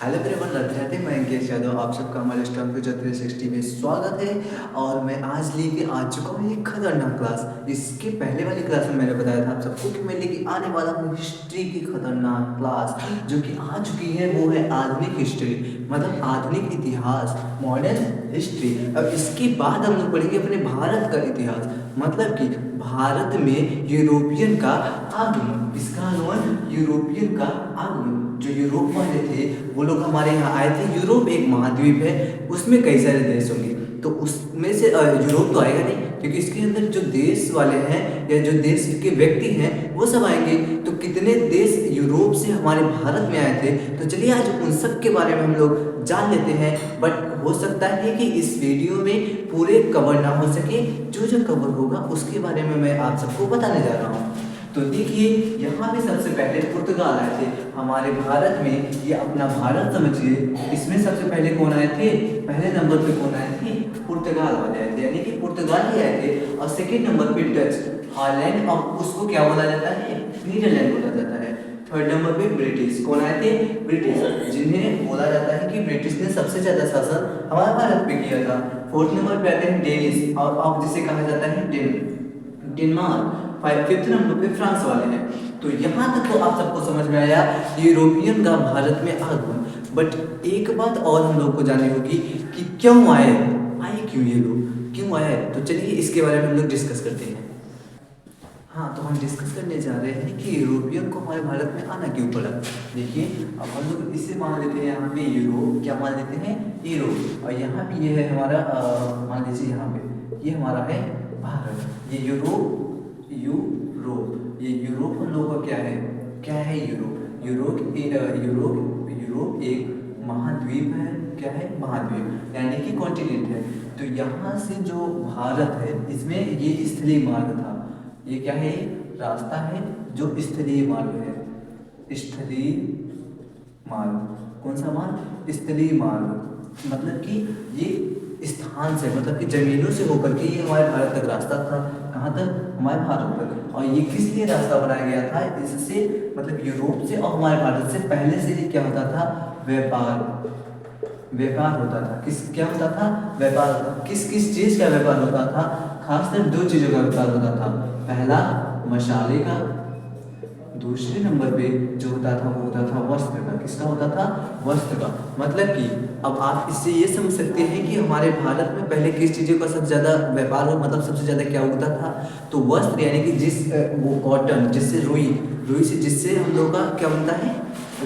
Hello everyone, Radhe Radhe. मैं अंकित यादव, आप सबका हमारे स्टॉक फ्यूचर 360 में स्वागत है। और मैं आज लेके आ चुका हूँ एक खतरनाक क्लास। इसके पहले वाली क्लास में मैंने बताया था आप सबको कि मैं लेके आने वाला हूँ हिस्ट्री की खतरनाक क्लास, जो कि आ चुकी है। वो है आधुनिक हिस्ट्री, मतलब आधुनिक इतिहास, मॉडर्न हिस्ट्री। अब इसके बाद हम लोग पढ़ेंगे अपने भारत का इतिहास, मतलब कि भारत में यूरोपियन का आगमन। इसका आगमन, यूरोपियन का आगमन। जो यूरोप वाले थे वो लोग हमारे यहाँ आए थे। यूरोप एक महाद्वीप है, उसमें कई सारे देश होंगे, तो उसमें से यूरोप तो आएगा नहीं, क्योंकि इसके अंदर जो देश वाले हैं या जो देश के व्यक्ति हैं वो सब आएंगे। तो कितने देश यूरोप से हमारे भारत में आए थे, तो चलिए आज उन सब के बारे में हम लोग जान लेते हैं। बट हो सकता है कि इस वीडियो में पूरे कवर ना हो सके, जो जो कवर होगा उसके बारे में मैं आप सबको बताने जा रहा हूँ। तो देखिए, यहाँ पे सबसे पहले पुर्तगाल आए थे हमारे भारत में। ये अपना भारत समझिए, इसमें सबसे पहले कौन आए थे? पहले नंबर पे कौन आए थे? पुर्तगाल वाले आए थे, यानी कि पुर्तगाली आए थे। और सेकेंड नंबर पे डच, हॉलैंड, और उसको क्या बोला जाता है? नीदरलैंड बोला जाता है। थर्ड नंबर पे ब्रिटिश, कौन आए थे? ब्रिटिश, जिन्हें बोला जाता है कि ब्रिटिश ने सबसे ज्यादा शासन हमारे भारत पे किया था। फोर्थ नंबर पे आते हैं डेनिश, और अब जिसे कहा जाता है डेनमार्क। फिफ्थ नंबर पे फ्रांस वाले हैं। तो यहाँ तक तो आप सबको समझ में आया यूरोपियन का भारत में आगमन। बट एक बात और हम लोग को जाननी होगी कि क्यों आए, क्यों ये लोग क्यों आए। तो चलिए इसके बारे में हम लोग डिस्कस करते हैं। हाँ, तो हम डिस्कस करने जा रहे हैं कि यूरोपियन को हमारे भारत में आना क्यों पड़ा। देखिए, अब हम लोग इसे मान लेते हैं यहाँ पे यूरोप, क्या मान लेते हैं? यूरोप। और यहाँ पे ये है हमारा, मान लीजिए यहाँ पे ये हमारा है भारत। ये यूरोप, यूरोप, ये यूरोप हम लोगों का क्या है यूरोप? यूरोप एक महाद्वीप है। क्या है? महाद्वीप, यानी कि कॉन्टिनेंट है। तो यहाँ से जो भारत है, इसमें ये स्थलीय मार्ग था। ये क्या है? रास्ता है जो स्थलीय मार्ग है। स्थलीय मार्ग, कौन सा मार्ग? स्थलीय मार्ग, मतलब कि ये स्थान से, मतलब कि जमीनों से होकर के ये हमारे भारत तक रास्ता था। कहाँ तक? हमारे भारत तक। और ये किस लिए रास्ता बनाया गया था? इससे, मतलब यूरोप से और हमारे भारत से पहले से ही क्या होता था? व्यापार होता था। क्या होता था? व्यापार होता था। किस किस चीज का व्यापार होता था? खासकर दो चीजों का व्यापार होता था। पहला मसाले का, दूसरे नंबर पे जो होता था वो होता था वस्त्र का। किसका होता था? वस्त्र का। मतलब कि अब आप इससे ये समझ सकते हैं कि हमारे भारत में पहले किस चीज़ों का सबसे ज़्यादा व्यापार हो, मतलब सबसे ज़्यादा क्या उगता था? तो वस्त्र, यानी कि वो कॉटन, जिससे रुई से, जिससे हम लोगों का क्या बनता है?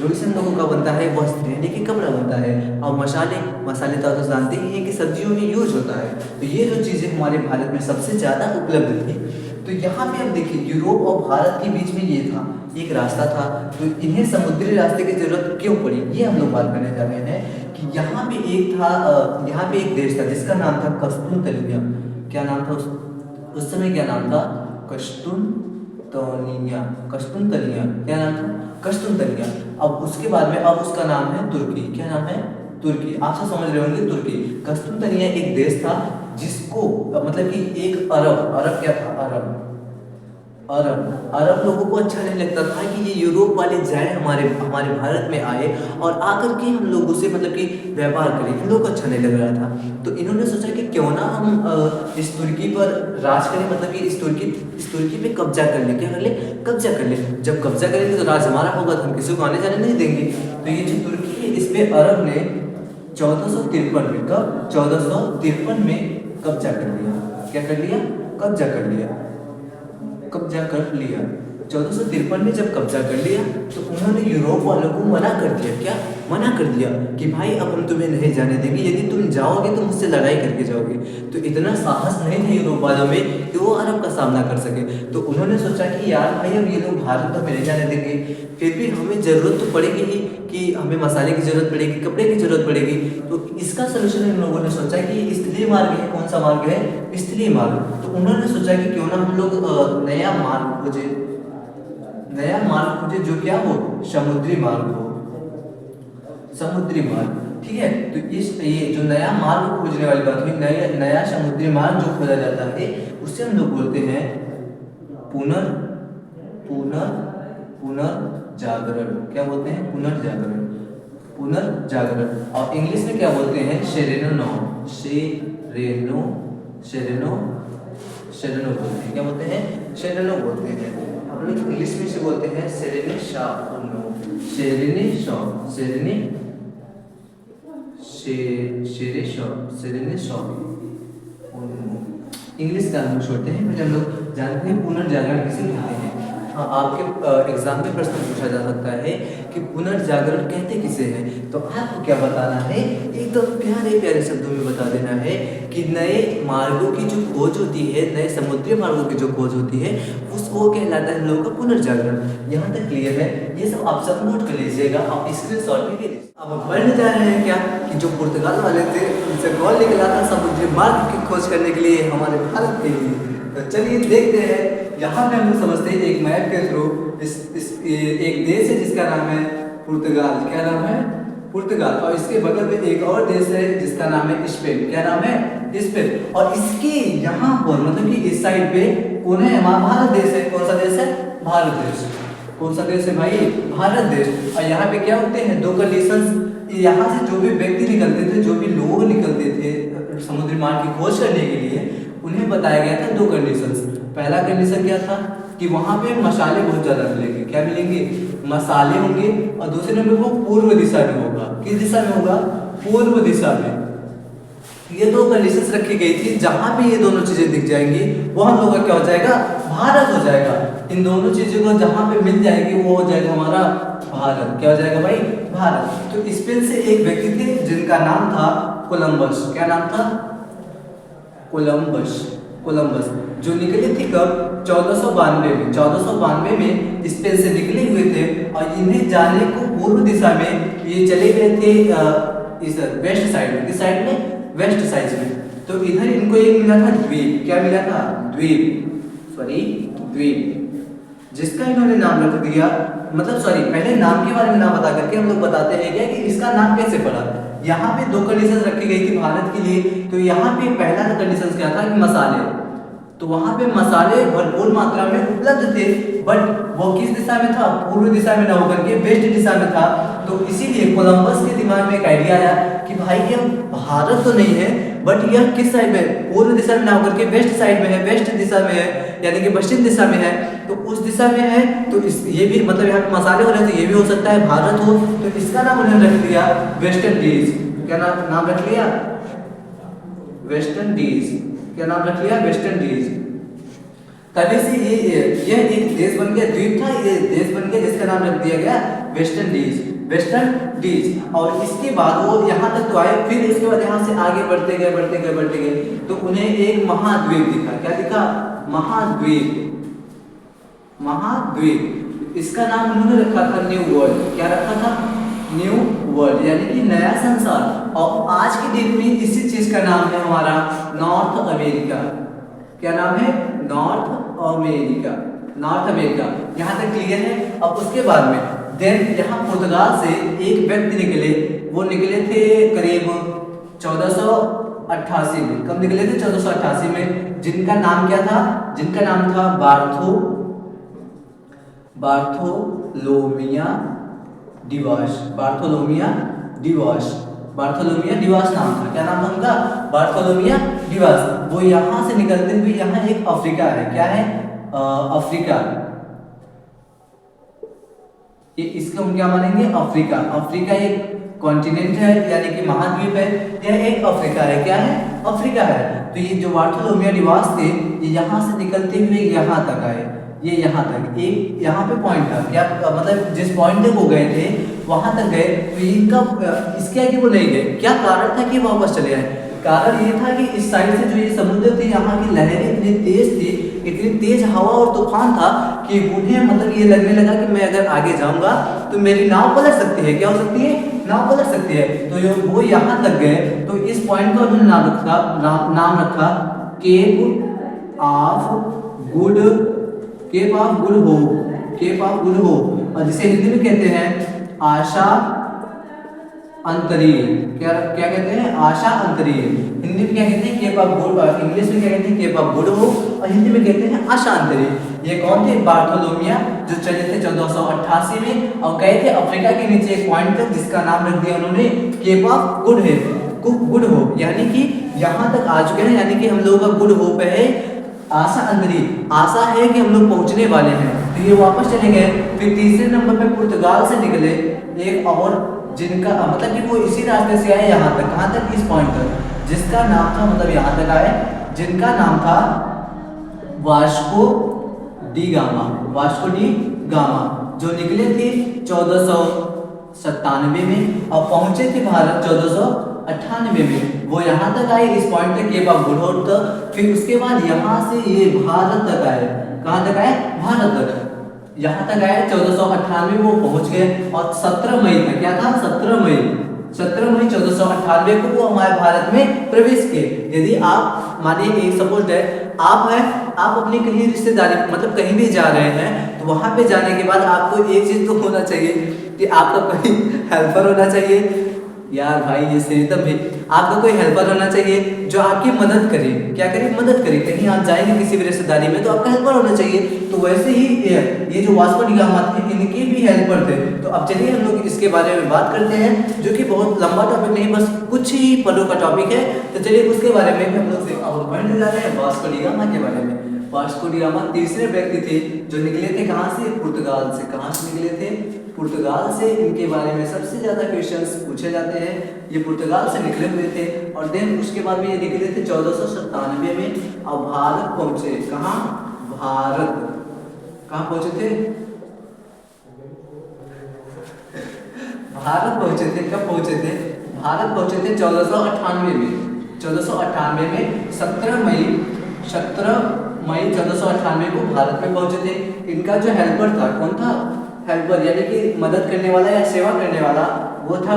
रुई से हम लोगों का बनता है वस्त्र, यानी कि कपड़ा बनता है। और मसाले तो आप जानते ही हैं कि सब्जियों में यूज होता है। तो ये जो चीज़ें हमारे भारत में सबसे ज़्यादा उपलब्ध थी। तो यहाँ पे हम देखिए, यूरोप और भारत के बीच में ये था, एक रास्ता था। तो इन्हें समुद्री रास्ते की जरूरत क्यों पड़ी, ये हम लोग बात करने जा रहे हैं। कि यहाँ पे एक था, यहाँ पे एक देश था जिसका नाम था कस्तुनतनिया। क्या नाम था उस समय क्या नाम था? कस्तुनतनिया। क्या नाम था? कस्तुनतनिया। अब उसके बाद में, अब उसका नाम है तुर्की। क्या नाम है? तुर्की। आप सब समझ रहे होंगे तुर्की। कस्तुनतनिया एक देश था जिसको, मतलब कि एक अरब क्या था? अरब लोगों को अच्छा नहीं लगता था कि ये यूरोप वाले जाए, हमारे हमारे भारत में आए और आकर के हम लोगों से, मतलब कि व्यापार करें। इन लोगों को अच्छा नहीं लग रहा था। तो इन्होंने सोचा कि क्यों ना हम इस तुर्की पर राज करें, मतलब कि इस तुर्की पे कब्जा कर ले। क्या कर ले? कब्जा कर ले। जब कब्जा करेंगे तो राज हमारा होगा, तो हम किसी को आने जाने नहीं देंगे। तो ये जो तुर्की है, इस पे अरब ने 1453 में, कब? 1453 में कब्जा कर लिया। क्या कर लिया? कब्जा कर लिया। 1453 में जब कब्जा कर लिया तो उन्होंने यूरोप वालों को मना कर दिया। क्या? मना कर दिया कि भाई अब हम तुम्हें नहीं जाने देंगे, यदि तुम जाओगे तो मुझसे लड़ाई करके जाओगे। तो इतना साहस नहीं था यूरोप वालों में कि वो अरब का सामना कर सके। तो उन्होंने सोचा कि यार भाई, अब ये लोग भारत तो हमें नहीं जाने देंगे, फिर भी हमें जरूरत तो पड़ेगी ही, कि हमें मसाले की जरूरत पड़ेगी, कपड़े की जरूरत पड़ेगी। तो इसका सोल्यूशन इन लोगों ने सोचा कि स्थलीय मार्ग है। कौन सा मार्ग है? स्थलीय मार्ग। तो उन्होंने सोचा कि क्यों ना हम लोग नया मार्ग खोजे जो क्या हो? समुद्री मार्ग हो। समुद्री मार्ग, ठीक है। तो ये जो नया मार्ग खोजने वाली बात हुई, नया समुद्री मार्ग जो खोजा जाता है, उससे हम लोग बोलते हैं पुनर् पुनर् पुनर्जागरण। क्या बोलते हैं? पुनर्जागरण। पुनर्जागरण। और इंग्लिश में क्या बोलते हैं? शेरेनो, शेरेनो, शेरेनो, शेरेनो बोलते हैं। क्या बोलते हैं? शेरेनो बोलते हैं। हम लोग इंग्लिश में से बोलते हैं शेरेने शाओनो, शेरेने शॉ, शेरेने शेरे शॉ, शेरेने शॉ। इंग्लिश का हम छोड़ते हैं, पहले हम लोग जानते हैं पुनर्जागरण किसे कहते हैं। हाँ, आपके एग्जाम में प्रश्न पूछा जा सकता है कि पुनर्जागरण कहते किसे हैं। तो आपको क्या बताना है? एकदम प्यारे प्यारे शब्दों में बता देना है कि नए मार्गों की जो खोज होती है, नए समुद्री मार्गों की जो खोज होती है, उसको कहलाता है हम लोगों का पुनर्जागरण। यहाँ तक क्लियर है? ये सब आप सब नोट कर लीजिएगा, आप स्क्रीनशॉट भी ले लीजिए। अब हम पढ़ने जा रहे हैं क्या कि जो पुर्तगाल वाले थे उनसे कौन निकला था समुद्री मार्ग की खोज करने के लिए हमारे भारत के लिए। तो चलिए देखते हैं। यहाँ पे हम लोग समझते हैं एक मैप के थ्रू एक देश है जिसका नाम है पुर्तगाल। क्या नाम है? पुर्तगाल। और इसके बगल में एक और देश है जिसका नाम है स्पेन। क्या नाम है? स्पेन। और इसके यहाँ पर मतलब कि इस साइड पे कौन है? हमारा भारत देश है। कौन सा देश है? भारत देश। कौन सा देश है भाई? भारत देश। और यहाँ पे क्या होते हैं? दो कंडीशंस। यहाँ से जो भी व्यक्ति निकलते थे, जो भी लोग निकलते थे समुद्री मार्ग की खोज करने के लिए, उन्हें बताया गया था दो कंडीशंस। पहला कंडीशन क्या था कि वहाँ पे मसाले बहुत ज़्यादा मिलेंगे। क्या मिलेंगे? मसाले होंगे। और दूसरे नंबर वो पूर्व दिशा में होगा। किस दिशा में होगा? पूर्व दिशा में। ये दो कंडीशंस रखी गई थी। जहाँ पे ये दोनों चीजें दिख जाएंगी वो हम लोग का क्या हो जाएगा? भारत हो जाएगा। इन दोनों चीजों को जहाँ पे मिल जाएगी वो हो जाएगा हमारा भारत। क्या हो जाएगा भाई? भारत। तो स्पेन से एक व्यक्ति थे जिनका नाम था कोलंबस। क्या नाम था? कोलंबस। कोलंबस जो निकले थे कब? 1492 में। 1492 में स्पेन से निकले हुए थे। और इन्हें जाने को पूर्व दिशा में ये चले गए थे इस वेस्ट साइड में। किस साइड में? वेस्ट साइड में। तो इधर इनको एक मिला था द्वीप। क्या मिला था? द्वीप, सॉरी द्वीप, जिसका इन्होंने नाम रख दिया। मतलब सॉरी, पहले नाम के बारे में ना बता करके हम लोग बताते हैं क्या कि इसका नाम कैसे पड़ा। यहाँ पे दो कंडीशन रखी गई थी भारत के लिए। तो यहाँ पे पहला कंडीशन क्या था कि मसाले। तो वहाँ पे मसाले भरपूर मात्रा में उपलब्ध थे, बट वो किस दिशा में था? पूर्व दिशा में न होकर के वेस्ट दिशा में था। तो इसीलिए कोलंबस के दिमाग में एक आइडिया आया कि भाई ये भारत तो नहीं है, बट यह किस साइड में? पूर्व दिशा में ना होकर के वेस्ट साइड में है, वेस्ट दिशा में है, यानी कि पश्चिम दिशा में है। तो उस दिशा में है तो ये भी मतलब यहाँ पे मसाले हो रहे हैं तो ये भी हो सकता है भारत हो। तो इसका नाम उन्होंने रख दिया वेस्ट इंडीज। क्या नाम रख लिया? West Indies. क्या नाम रख लिया? West Indies. तभी से ये एक देश बन गया, द्वीप था, ये देश बन गया जिसका नाम रख दिया गया वेस्ट इंडीज। West Indies. और इसके बाद वो यहाँ तक तो आए, फिर उसके बाद यहाँ से आगे बढ़ते गए बढ़ते गए बढ़ते गए तो उन्हें एक महाद्वीप दिखा। क्या दिखा? महाद्वीप। महाद्वीप। इसका नाम उन्होंने रखा था न्यू वर्ल्ड। क्या रखा था? न्यू वर्ल्ड, यानी कि नया संसार। और आज की डेट में इसी चीज का नाम है हमारा नॉर्थ अमेरिका। क्या नाम है? North America. North America. यहाँ तक क्लियर है? अब उसके बाद में देन यहाँ पुर्तगाल से एक व्यक्ति निकले। वो निकले थे करीब 1488 में। कब निकले थे? 1488 में। जिनका नाम क्या था? जिनका नाम था बार्थोलोमिया डिवास। बार्थोलोमिया डिवास। बार्थोलोमिया डिवास नाम था। क्या नाम था उनका? बार्थोलोमिया डिवास। वो यहाँ से निकलते हुए यहाँ एक अफ्रीका है। क्या है? अफ्रीका। ये इसको हम क्या मानेंगे? अफ्रीका। अफ्रीका एक कॉन्टिनेंट है, यानी कि महाद्वीप है। यह एक अफ्रीका है। क्या है? अफ्रीका है। तो ये जो बार्थोलोमिया डिवास थे ये यहाँ से निकलते हुए यहाँ तक आए। ये यहाँ तक एक यहाँ पे पॉइंट था। क्या मतलब जिस पॉइंट तक वो गए थे वहां तक गए। तो इनका इसके आगे वो नहीं गए। क्या कारण था कि वापस चले आए? कारण ये था कि इस साइड से जो ये समुद्र थी यहाँ की लहरें इतनी तेज थी, इतनी तेज हवा और तूफान था कि उन्हें मतलब ये लगने लगा कि मैं अगर आगे जाऊंगा तो मेरी नाव पलट सकती है। क्या हो सकती है? नाव पलट सकती है। तो वो यहाँ तक गए। तो इस पॉइंट का उन्होंने नाम रखा Cape of Good Hope. Cape of Good Hope, और जिसे हिंदी में कहते हैं आशा अंतरीय। क्या क्या कहते हैं? आशा अंतरीय। हिंदी में क्या कहते हैं? Cape of good. इंग्लिश में क्या कहते हैं? Cape of Good Hope. और हिंदी में कहते हैं आशा अंतरीय। ये कौन थे? बार्थोलोमिया, जो चले थे 1488 में और गए थे अफ्रीका के नीचे एक पॉइंट तक, जिसका नाम रख दिया उन्होंने केप ऑफ गुड होप। यानी कि यहाँ तक आ चुके हैं, यानी कि हम लोगों का गुड होप है, आशा अंतरीय, आशा है कि हम लोग पहुंचने वाले हैं। तो ये वापस चले गए। फिर तीसरे नंबर पे पुर्तगाल से निकले एक और, जिनका मतलब कि वो इसी रास्ते से आए यहाँ तक। कहाँ तक? इस पॉइंट तक, जिसका नाम था, मतलब यहाँ तक आए, जिनका नाम था Vasco D gamma. Vasco D gamma जो निकले थे 1497 में और पहुंचे थे भारत 1498 में। वो यहाँ तक आए, इस पॉइंट तक, केप ऑफ गुड होप तक। फिर उसके बाद यहाँ से ये भारत तक आए। कहाँ तक आए? भारत तक। यहाँ तक आए 1498 में वो पहुंच गए और 17 मई तक, क्या था? 17 मई 1498 को वो हमारे भारत में प्रवेश किए। यदि आप मानिए एक सपोज दैट आप हैं, आप अपनी कहीं रिश्तेदारी मतलब कहीं भी जा रहे हैं, तो वहां पे जाने के बाद आपको एक चीज तो होना चाहिए कि आपका कोई हेल्पर होना चाहिए। यार भाई ये सिस्टम है, आपका कोई हेल्पर होना चाहिए जो आपकी मदद करे। क्या करे? मदद करे। कहीं आप जाएंगे किसी भी रिश्तेदारी में तो आपका हेल्पर होना चाहिए। तो वैसे ही ये जो वास्को डी गामा थे, इनके भी हेल्पर थे। तो अब चलिए हम लोग इसके बारे में बात करते हैं, जो कि बहुत लंबा टॉपिक नहीं, बस कुछ ही पलों का टॉपिक है। तो चलिए उसके बारे में हम लोग पढ़ने जा रहे हैं, वास्को डी गामा के बारे में। वास्को डी गामा तीसरे व्यक्ति थे जो निकले थे कहाँ से? पुर्तगाल से। कहाँ से निकले थे? पुर्तगाल से। इनके बारे में सबसे ज्यादा क्वेश्चंस पूछे जाते हैं। ये पुर्तगाल से निकले हुए थे और देन उसके बाद में ये निकले थे 1497 में और भारत पहुंचे। कहाँ? भारत। कहाँ पहुंचे थे? भारत पहुंचे थे। कब पहुंचे थे? भारत पहुंचे थे 1498 में। 1498 में 17 मई 1498 को भारत में पहुंचे थे। इनका जो हेल्पर था, कौन था? हेल्पर यानी कि मदद करने वाला या सेवा करने वाला, वो था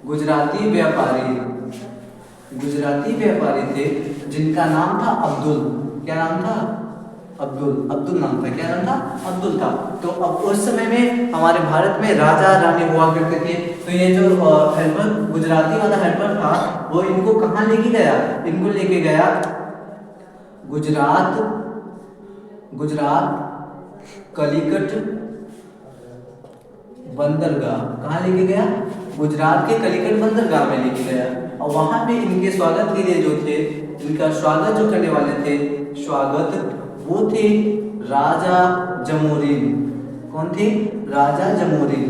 गुजराती व्यापारी थे, जिनका नाम था अब्दुल। क्या नाम था? अब्दुल नाम था। क्या नाम था? अब्दुल था। तो अब उस समय में हमारे भारत में राजा रानी हुआ करते थे। तो ये जो हेल्पर, गुजराती वाला हेल्पर था, वो इनको कहाँ लेके गया? इनको लेके गया गुजरात कलिकट बंदरगाह। कहाँ लेके गया? गुजरात के कलिकट बंदरगाह में लेके गया और वहां पे इनके स्वागत के लिए जो थे, इनका स्वागत जो करने वाले थे, वो थे राजा जमोरिन। कौन थे? राजा जमोरिन।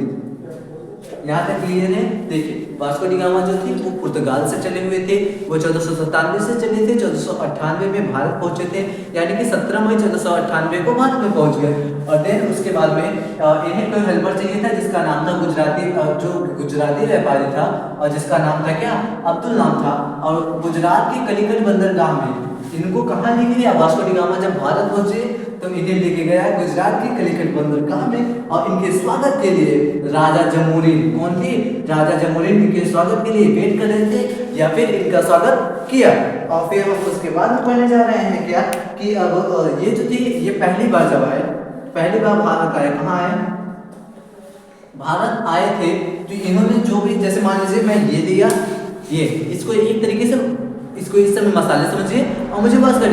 यहाँ तक क्लियर है? देखिए वास्को डी गामा जो थे वो पुर्तगाल से चले हुए थे। वो 1497 से चले थे, 1498 में भारत पहुंचे थे। यानी कि 17 मई 1498 को भारत में पहुंच गए। और देन उसके बाद में इन्हें कोई हेल्पर चाहिए था, जिसका नाम था गुजराती व्यापारी था और जिसका नाम था क्या? अब्दुल नाम था। और गुजरात के कलिकट बंदरगाह में इनको कहाँ लेके गया? वास्को डी गामा जब भारत पहुंचे तो इन्हें लेके गया गुजरात के कलिकट बंदरगाह में और इनके स्वागत के लिए राजा जमोरिन, कौन थे? राजा जमोरिन इनके स्वागत के लिए वेट कर रहे थे या फिर इनका स्वागत किया। और फिर हम उसके बाद में पढ़ने जा रहे हैं क्या कि अब ये जो थी, ये पहली बार जब आए, पहली बार भारत आए। कहाँ आए? भारत आए थे। तो इन्होंने जो भी, जैसे मान लीजिए मैं ये दिया, ये इसको एक तरीके से, इसको इस समय मसाले समझिए और मुझे वास्को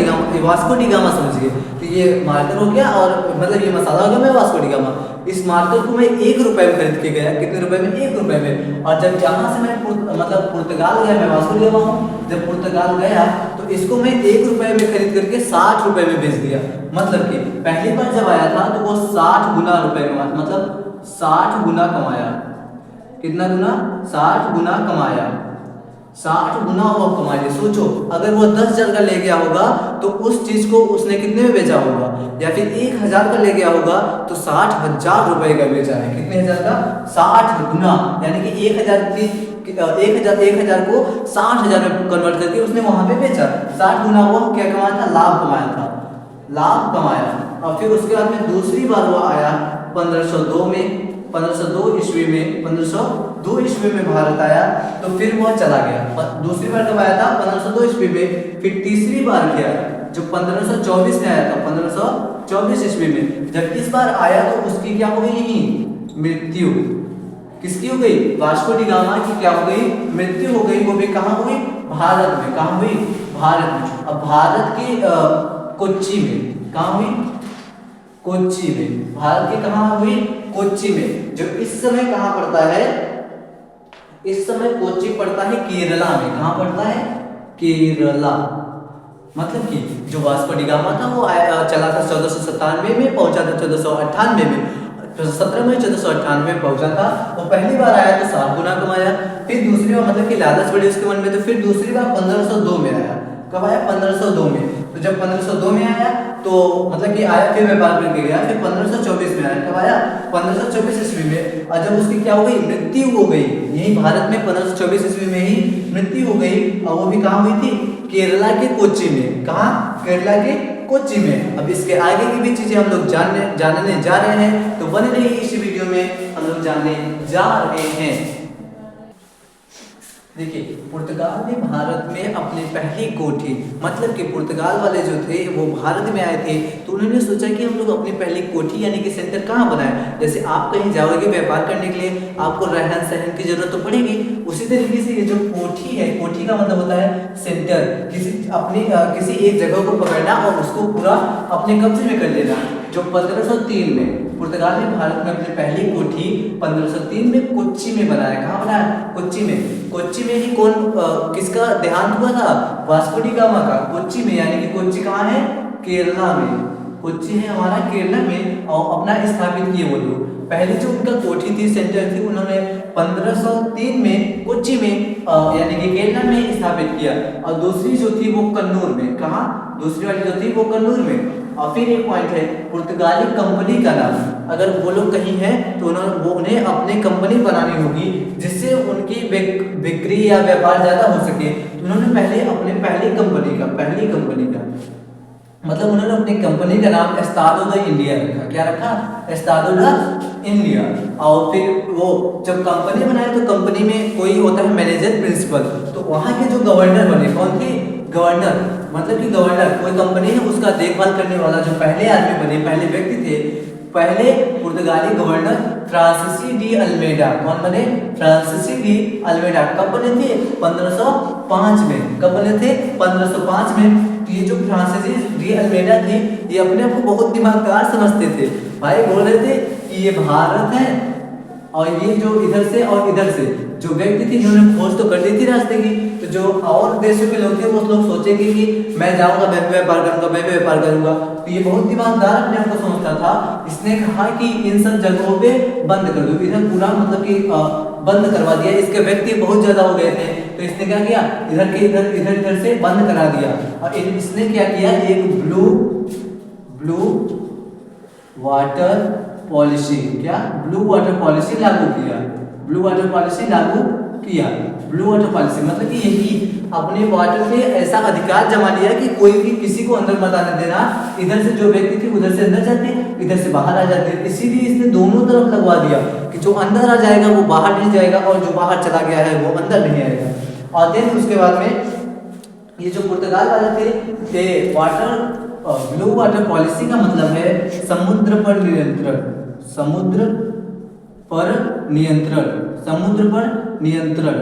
डी गामा समझिए। तो ये मार्कर हो गया और मतलब ये मसाला हो गया, मैं वास्को डी गामा। इस मार्कर को मैं 1 रुपए में खरीद के गया। कितने रुपए में? 1 रुपए में। और जब यहाँ से मैं पुर्तगाल गया, मैं वास्को डी गामा हूँ, जब पुर्तगाल गया तो इसको मैं 1 रुपए में खरीद करके 60 रुपए में बेच दिया। मतलब कि पहली बार जब आया था तो वो 60 गुना रुपए कमाया, मतलब 60 गुना कमाया। कितना गुना? 60 गुना कमाया। 60 गुना वो कमाए। सोचो अगर वो 10,000 का ले गया होगा तो उस चीज को उसने कितने में बेचा होगा, या फिर 1,000 का ले गया होगा तो 60,000 रुपए का बेचा है। कितने हजार का? 60 गुना। यानी कि 1,000 को 60,000 में कन्वर्ट करके उसने वहां पे बेचा। 60 गुना वो क्या कमाया था? लाभ कमाया था। लाभ कमाया। और फिर उसके बाद में दूसरी बार वो आया 1502 ईस्वी में भारत आया। तो फिर वो चला गया। दूसरी बार कब आया था? 1502 ईस्वी में। फिर तीसरी बार किया जो 1524 में आया था, 1524 ईस्वी में। जब इस बार आया तो उसकी क्या हो गई? मृत्यु। किसकी हो गई? वास्को डी गामा की क्या हो गई? मृत्यु हो गई। वो भी कहाँ हुई? भारत में। कहाँ हुई? भारत में। अब भारत के कोच्चि में। कहाँ हुई? कोच्चि में। भारत के कहाँ हुई? कोच्चि में। जो इस समय कहाँ पड़ता है? इस समय कोच्चि पड़ता है केरला में। कहाँ पड़ता है? केरला। मतलब कि जो वास्को डी गामा था वो चला था 1497 में, पहुंचा था 1498 में। 17 में 1498 पहुंचा था। वो पहली बार आया तो 7 गुना कमाया। फिर दूसरी बार मतलब कि लालच बढ़ी उसके मन में, तो फिर दूसरी बार 1502 में आया। कब आया? 1502 में। तो जब 1502 में आया तो मतलब कि आया, फिर व्यापार करके गया। फिर 1524 में आया। कब आया? 1524 ईस्वी में। और जब उसकी क्या हो गई? मृत्यु हो गई। यही भारत में 1524 ईस्वी में ही मृत्यु हो गई। और वो भी कहाँ हुई थी? केरला के कोच्चि में। कहाँ? केरला के कोच्चि में। अब इसके आगे की भी चीजें हम लोग जानने जा रहे हैं, तो बने रहिए इस वीडियो में, हम लोग जानने जा रहे हैं। देखिए, पुर्तगाल ने भारत में अपनी पहली कोठी, मतलब कि पुर्तगाल वाले जो थे वो भारत में आए थे, तो उन्होंने सोचा कि हम लोग अपनी पहली कोठी यानी कि सेंटर कहाँ बनाए। जैसे आप कहीं जाओगे व्यापार करने के लिए, आपको रहन सहन की जरूरत तो पड़ेगी। उसी तरीके से ये जो कोठी है, कोठी का मतलब होता है सेंटर, किसी एक जगह को पकड़ना और उसको पूरा अपने कब्जे में कर लेना। जो 1503 में पुर्तगाल ने भारत में अपनी पहली कोठी 1503 में कोच्चि में बनाया। कहाँ बनाया? कोच्चि में। कोच्चि में ही किसका देहांत हुआ था? वास्को डी गामा का। कोच्चि में, यानी कि कोच्चि कहाँ है? केरला में। कोच्चि है हमारा केरला में, और अपना स्थापित किए वो लोग। पहले जो उनका कोठी थी, सेंटर थी, उन्होंने 1503 में कोच्चि में यानी कि केरला में स्थापित किया। और दूसरी जो थी वो कन्नूर में। कहाँ? दूसरी वाली जो थी वो कन्नूर में। और फिर एक पॉइंट है, पुर्तगाली कंपनी का नाम, अगर वो लोग कहीं हैं तो उन्हें अपनी कंपनी बनानी होगी जिससे उनकी बिक्री या व्यापार ज्यादा हो सके। तो उन्होंने पहली कंपनी का मतलब उन्होंने अपनी कंपनी का नाम एस्टाडो द इंडिया रखा। क्या रखा? एस्टाडो द इंडिया। और फिर वो जब कंपनी बनाए तो कंपनी में कोई होता है मैनेजर, प्रिंसिपल। तो वहाँ के जो गवर्नर बने, कौन थे? गवर्नर। मतलब कि गवर्नर, कोई कंपनी है उसका देखभाल करने वाला जो पहले आदमी बने, पहले व्यक्ति थे, पहले पुर्तगाली गवर्नर फ्रांसिसी डी अल्मेडा। कौन बने? Francisco de Almeida. कब बने थे? 1505 में। कब बने थे? 1505 में। ये जो फ्रांसिसी डी अल्मेडा थे, ये अपने आप को बहुत दिमागदार समझते थे। भाई बोल रहे थे कि ये भारत है और ये जो इधर से और इधर से जो व्यक्ति थे, इन्होंने खोज तो कर दी थी रास्ते की, तो जो और देशों के लोग थे वो लोग सोचेंगे कि मैं जाऊंगा, मैं भी व्यापार करूंगा, मैं भी व्यापार करूंगा। तो ये बहुत दिमागदार अपने आप को समझता था। इसने कहा कि इन सब जगहों पे बंद कर दो, इधर पूरा मतलब कि बंद करवा दिया। इसके व्यक्ति बहुत ज्यादा हो गए थे, तो इसने क्या किया? इधर से बंद करा दिया। और इसने क्या किया? एक ब्लू वाटर पॉलिसी, क्या? ब्लू वाटर पॉलिसी लागू किया। ब्लू वाटर पॉलिसी लागू किया। ब्लू वाटर पॉलिसी मतलब कि यही अपने वाटर पे ऐसा अधिकार जमा लिया कि कोई भी किसी को अंदर मत आने देना। इधर से जो व्यक्ति थे उधर से अंदर जाते, इधर से बाहर आ जाते। इसीलिए इसने दोनों तरफ लगवा दिया कि जो अंदर आ जाएगा वो बाहर नहीं जाएगा, और जो बाहर चला गया है वो अंदर नहीं आएगा। और देन उसके बाद में ये जो पुर्तगाल वाले थे ब्लू वाटर पॉलिसी का मतलब है समुद्र पर नियंत्रण। समुद्र पर नियंत्रण। समुद्र पर नियंत्रण।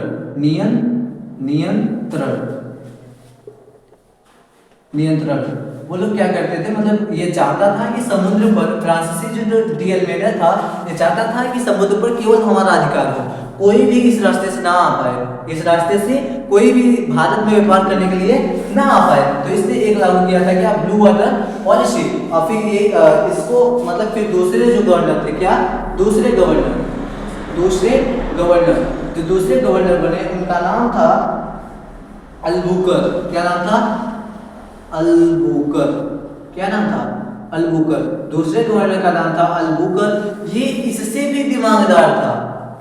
नियंत्रण। वो लोग क्या करते थे, मतलब ये चाहता था कि समुद्र पर, फ्रांसीसी जो डी अल्मेडा था, ये चाहता था कि समुद्र पर केवल हमारा अधिकार हो, कोई भी इस रास्ते से ना आ पाए, इस रास्ते से कोई भी भारत में व्यापार करने के लिए ना आ पाए। तो इसने एक लागू किया था क्या? Blue water policy. और फिर ये इसको मतलब फिर दूसरे जो गवर्नर थे, क्या? दूसरे गवर्नर जो दूसरे गवर्नर बने उनका नाम था अल्बुकर। क्या नाम था? अल्बुकर। क्या नाम था? अल्बुकर। दूसरे गवर्नर का नाम था अल्बुकर। ये इससे भी दिमागदार था।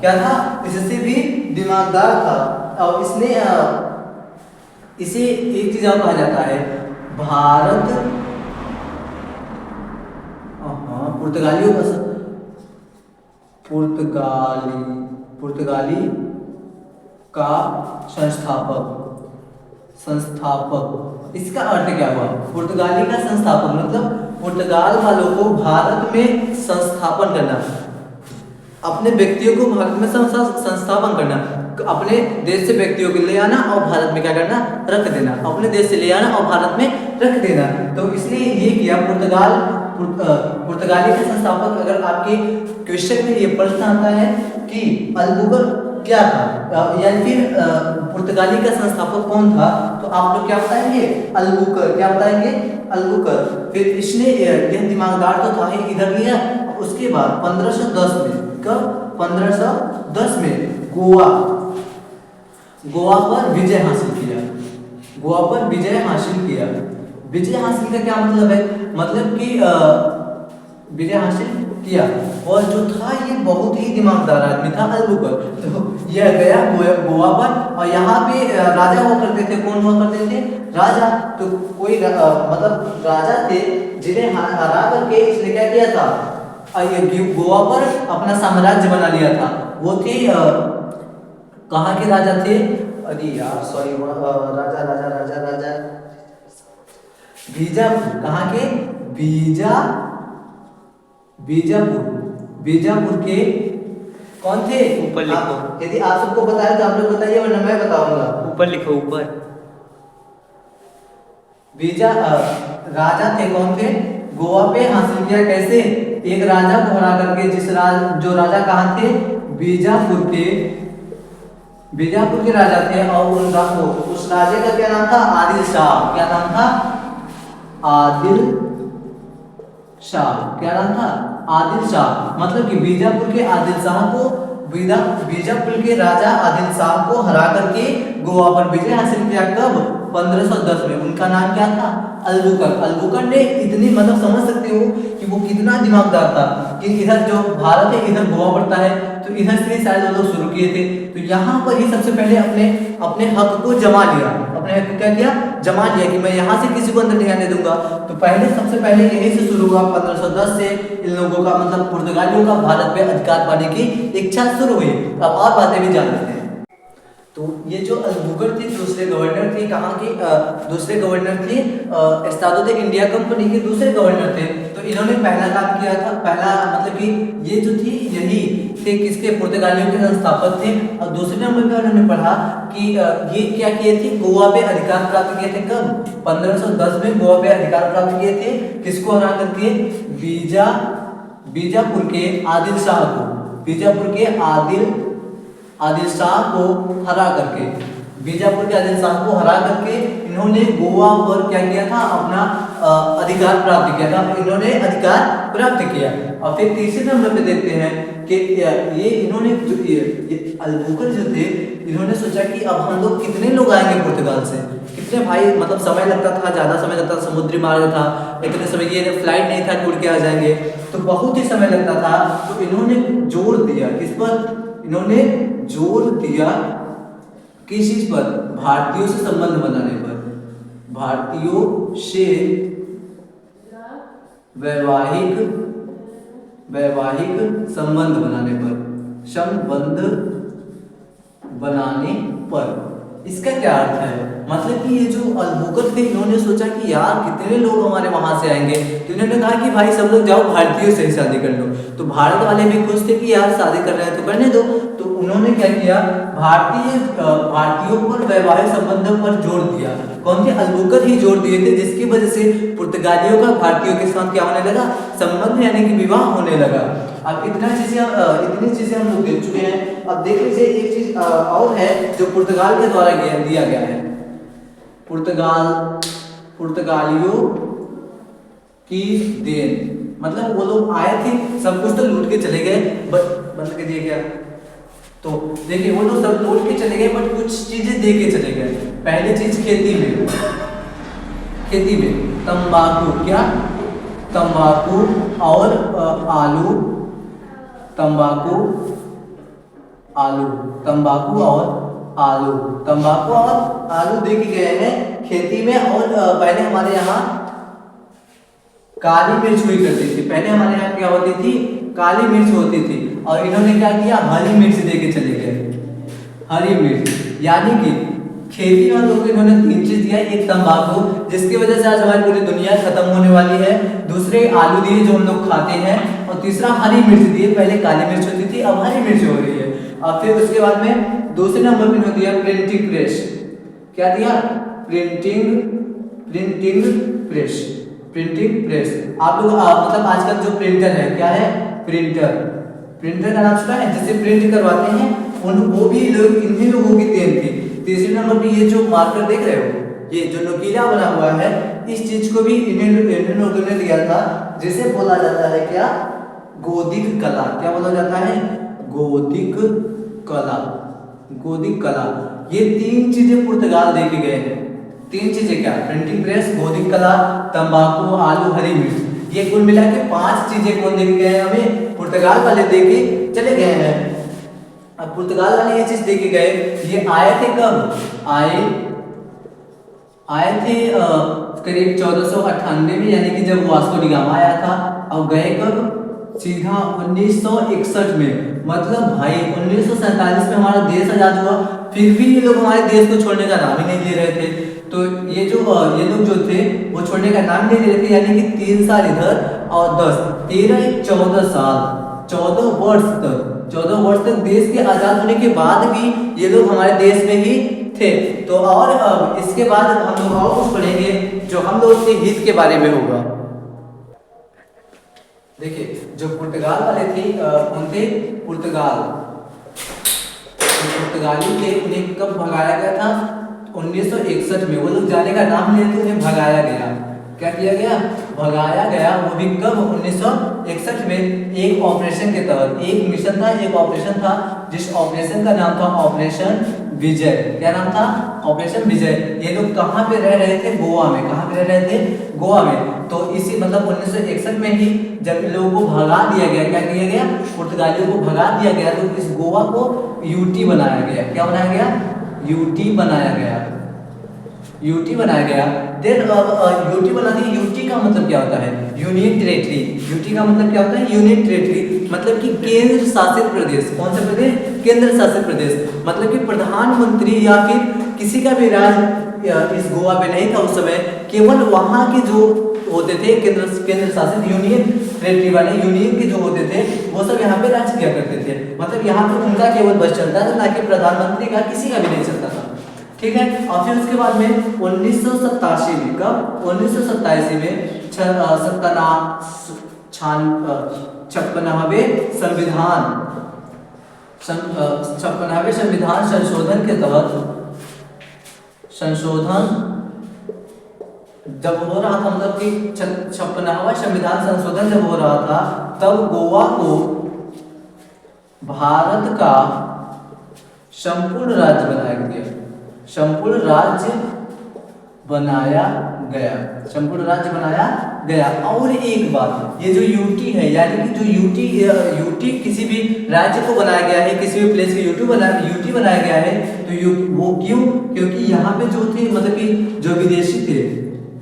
क्या था? इससे भी दिमागदार था। और इसने इसे एक चीज और कहा जाता है, भारत पुर्तगालियों का पुर्तगाली का संस्थापक। इसका अर्थ क्या हुआ? पुर्तगाली का संस्थापक मतलब पुर्तगाल वालों को भारत में संस्थापन करना। अपने व्यक्तियों को भारत में संस्थापन करना, अपने देश से व्यक्तियों को ले आना और भारत में क्या करना, रख देना, अपने देश से ले आना और भारत में रख देना। तो इसने ये किया। पुर्तगाली के संस्थापक, अगर आपके क्वेश्चन में ये प्रश्न आता है कि अल्बुकर क्या था या फिर पुर्तगाली का संस्थापक कौन था, तो आप लोग क्या बताएंगे, अल्बुकर। क्या बताएंगे, अल्बुकर। फिर इसने यह दिमागदार तो था ही, इधर लिया। उसके बाद 1510 में, कब, 1510 में गोवा पर विजय हासिल किया। गोवा पर विजय हासिल किया। विजय हासिल का क्या मतलब है, मतलब कि विजय हासिल किया। और जो था ये बहुत ही दिमागदार आदमी था, अल्बुकर। तो यह गया गोवा पर, और यहाँ पे राजा हुआ करते थे। कौन हुआ करते थे, राजा। तो कोई मतलब राजा थे जिन्हें हरा करके इसने क्या किया था, ये गोवा पर अपना साम्राज्य बना लिया था। वो थे कहाँ के राजा थे, अरे यार सॉरी, राजा राजा राजा राजा बीजापुर। कहाँ के, बीजापुर के कौन थे, ऊपर लिखो। यदि आप सबको बताया तो आप लोग बताइए, वरना मैं बताऊंगा। ऊपर लिखो, ऊपर। राजा थे, कौन थे, गोवा पे हासिल किया। कैसे, एक राजा को हरा करके, जो राजा कहाँ थे, बीजापुर के राजा थे। और उस राजे का क्या नाम था, आदिल शाह। क्या नाम था, आदिल शाह। क्या नाम था, आदिल शाह। मतलब कि बीजापुर के आदिल शाह को, बीजापुर के राजा आदिल शाह को हरा करके गोवा पर विजय हासिल किया। कब, 1510 में। उनका नाम क्या था, अल्बुकर। अल्बुकर ने इतनी, मतलब समझ सकते हो कि वो कितना दिमागदार था कि इधर जो भारत है, इधर गोवा पड़ता है, तो इधर से शायद वो लोग शुरू किए थे। तो यहाँ पर ही सबसे पहले अपने हक को जमा लिया। अपने हक को क्या किया, जमा लिया कि मैं यहाँ से किसी को अंदर नहीं आने दूंगा। तो सबसे पहले यही से शुरू हुआ। 1510 से इन लोगों का, मतलब पुर्तगालियों का भारत पे अधिकार पाने की इच्छा शुरू हुई। अब और बातें भी जान लेते हैं। तो ये जो अल्बुकर थे, दूसरे गवर्नर थे, कहाँ के, दूसरे गवर्नर थे, एस्टाडो दे इंडिया कंपनी के दूसरे गवर्नर थे। तो इन्होंने पहला काम किया था, पहला मतलब कि ये जो थी, यही थे किसके, पुर्तगालियों के संस्थापक थे। और दूसरे नंबर पे उन्होंने पढ़ा कि ये क्या किए थे, गोवा पे अधिकार प्राप्त किए थे। कब, 1510 में गोवा पे अधिकार प्राप्त किए थे। किसको हरा करके, बीजापुर के आदिल शाह को, बीजापुर के आदिल शाह को हरा करके, बीजापुर के आदिल शाह को हरा करके इन्होंने गोवा पर क्या किया था, अपना अधिकार प्राप्त किया था। इन्होंने अधिकार प्राप्त किया। और फिर तीसरे नंबर पे देखते हैं कि ये इन्होंने ये अल्बुकर जो थे, इन्होंने सोचा कि अब हम लोग कितने लोग आएंगे पुर्तगाल से, कितने भाई, मतलब समय लगता था, ज़्यादा समय लगता था, समुद्री मार्ग था, इतने समय ये फ्लाइट नहीं था कि उड़ के आ जाएंगे, तो बहुत ही समय लगता था। तो इन्होंने जोर दिया किस पर, इन्होंने जोर दिया किस चीज पर, भारतीयों से संबंध बनाने पर, भारतीयों से वैवाहिक संबंध बनाने पर। इसका क्या अर्थ है, मतलब कि ये जो अल्बुकर थे, इन्होंने सोचा कि यार कितने लोग हमारे वहां से आएंगे, तो इन्होंने कहा कि भाई सब लोग जाओ भारतीयों से ही शादी कर लो। तो भारत वाले भी खुश थे कि यार शादी कर रहे हैं तो करने दो। तो उन्होंने क्या किया, भारतीयों पर वैवाहिक संबंधों पर जोर दिया। कौन थे, अल्बुकर ही जोर दिए थे, जिसकी वजह से पुर्तगालियों का भारतीयों के साथ क्या होने लगा, संबंध यानी कि विवाह होने लगा। अब इतनी चीजें हम लोग देख चुके हैं। अब देख लीजिए एक चीज और है जो पुर्तगाल के द्वारा दिया गया है। पुर्तगालियों की देन, मतलब वो लोग आए थे, सब कुछ तो लूट के चले गए, मतलब के दिए गया। तो देखिए वो लोग सब लूट के चले गए, बट कुछ चीजें दे के चले गए। पहली चीज खेती में तंबाकू, क्या, तंबाकू और आलू, तंबाकू और आलू दे के गए हैं खेती में। और पहले हमारे यहाँ काली मिर्च हुई करती थी, पहले हमारे यहाँ क्या होती थी, काली मिर्च होती थी, और इन्होंने क्या किया, हरी मिर्च दे के चले गए, हरी मिर्च। यानी कि खेती वालों को इन्होंने 3 चीज दिया, एक तंबाकू जिसकी वजह से आज हमारी पूरी दुनिया खत्म होने वाली है, दूसरे आलू दिए जो हम लोग खाते हैं, और और तीसरा हरी मिर्च दी है, पहले काली मिर्च होती थी अब हरी मिर्च हो रही है। और फिर उसके बाद में दूसरे नंबर पे होती है प्रिंटिंग प्रेस। क्या दिया? Printing press. प्रिंटिंग प्रेस आप लोग मतलब आजकल जो प्रिंटर है क्या है? प्रिंटर का नाम सुना है, जिससे प्रिंट करवाते हैं उन वो भी लोग इन्हीं लोगों की देन थी। तीसरे नंबर पे ये जो मार्कर देख रहे हो, ये जो नुकीला बना हुआ है, इस चीज को भी इन्हीं लोगों ने दिया था, जिसे बोला जाता है क्या? गोधिक कला। क्या बोला जाता है? गोधिक कला। गोधिक कला। ये तीन चीजें पुर्तगाल दे के गए हैं। तीन चीजें क्या? प्रिंटिंग प्रेस, गोधिक कला, तंबाकू, आलू, हरी मिर्च। ये कुल मिला के 5 चीजें कौन दे के गए हैं हमें? पुर्तगाल वाले दे के चले गए हैं। अब पुर्तगाल वाले ये चीज दे के गए, ये आए थे कब? आए थे करीब 1498 में, यानी कि जब वास्को डी गामा आया था। और गए कब? सीधा 1961 में। मतलब भाई 1947 में हमारा देश आजाद हुआ, फिर भी ये लोग हमारे देश को छोड़ने का नाम ही नहीं ले रहे थे। तो ये लोग जो थे वो छोड़ने का नाम नहीं ले रहे थे, यानी कि 3 साल इधर और 10 13 14 साल, 14 वर्ष तक देश के आजाद होने के बाद भी ये लोग हमारे देश में ही थे। तो और इसके बाद हम लोग और कुछ पढ़ेंगे जो हम लोग के हित के बारे में होगा। देखिए, जो पुर्तगाल वाले थे कौन थे? पुर्तगाली थे, उन्हें कब भगाया गया था? 1961 में। वो लोग जाने का नाम नहीं लेते, उन्हें भगाया गया। क्या किया गया? भगाया गया। वो भी कब? 1961 में। एक ऑपरेशन के तहत, एक मिशन था, एक ऑपरेशन था, जिस ऑपरेशन का नाम था ऑपरेशन विजय। क्या नाम था? ऑपरेशन विजय। ये लोग कहाँ पे रह रहे थे? गोवा में। कहाँ पे रह रहे थे? गोवा में। तो इसी मतलब 1961 में ही जब लोगों को भगा दिया गया, क्या किया गया? पुर्तगालियों को भगा दिया गया, तो इस गोवा को यूटी बनाया गया। क्या बनाया गया? यूटी बनाया गया। यूटी बनाया गया। देन यूटी बना दी। यूटी का मतलब क्या होता है? Union territory. यूटी का मतलब क्या होता है? यूनियन टेरिटरी, मतलब कि केंद्र शासित प्रदेश। कौन सा प्रदेश? केंद्र शासित प्रदेश। मतलब कि प्रधानमंत्री या फिर किसी का भी राज इस गोवा पे नहीं था उस समय, केवल वहां के जो होते थे केंद्र शासित यूनियन टेरिटरी वाले, यूनियन के जो होते थे वो सब यहाँ पे राज किया करते थे। मतलब यहाँ पे उनका केवल बस चलता था, ना कि प्रधानमंत्री का किसी का भी नहीं चलता था। ठीक है। और फिर उसके बाद में 1987 में, कब? 1987 में 56वें संविधान संशोधन के तहत, संशोधन जब हो रहा था, मतलब कि 56वां संविधान संशोधन जब हो रहा था, तब गोवा को भारत का संपूर्ण राज्य बनाया गया। संपूर्ण राज्य बनाया गया। संपूर्ण राज्य बनाया गया। और एक बात, ये जो यूटी है, यानी कि जो यूटी किसी भी राज्य को बनाया गया है, किसी भी प्लेस की यूटी बनाया गया है, तो वो क्यों? क्योंकि यहाँ पे जो थे, मतलब कि जो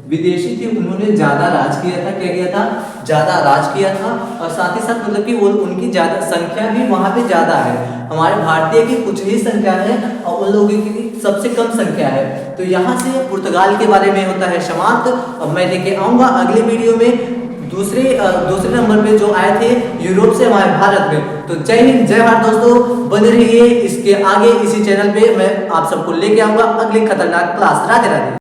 विदेशी थे उन्होंने ज्यादा राज किया था। क्या किया था? ज्यादा राज किया था। और साथ ही साथ मतलब कि वो उनकी ज्यादा संख्या भी वहां पे ज्यादा है। हमारे भारतीय की कुछ ही संख्या है और उन लोगों की सबसे कम संख्या है। तो यहाँ से पुर्तगाल के बारे में होता है समाप्त। अब मैं लेके आऊंगा अगले वीडियो में दूसरे नंबर पे जो आए थे यूरोप से हमारे भारत में। तो जय हिंद, जय भारत दोस्तों, बने रहिए। इसके आगे इसी चैनल पे मैं आप सबको लेके आऊंगा अगली खतरनाक क्लास। राधे राधे।